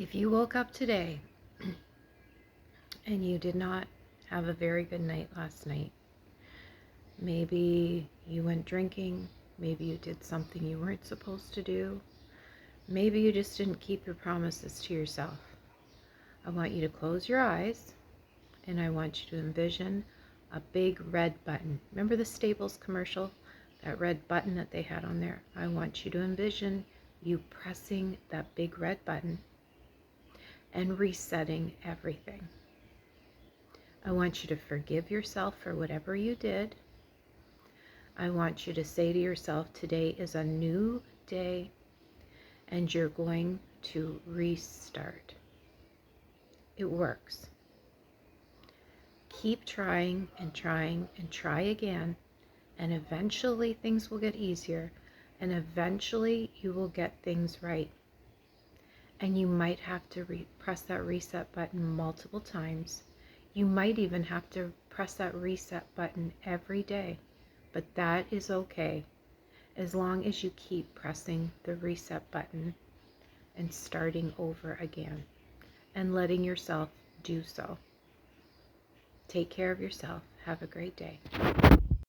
If you woke up today and you did not have a very good night last night, maybe you went drinking, maybe you did something you weren't supposed to do, maybe you just didn't keep your promises to yourself. I want you to close your eyes and I want you to envision a big red button. Remember the Staples commercial? That red button that they had on there? I want you to envision you pressing that big red button and resetting everything. I want you to forgive yourself for whatever you did. I want you to say to yourself, today is a new day and you're going to restart. It works. Keep trying and trying and try again, and eventually things will get easier, and eventually you will get things right. And you might have to press that reset button multiple times. You might even have to press that reset button every day, but that is okay as long as you keep pressing the reset button and starting over again and letting yourself do so. Take care of yourself. Have a great day.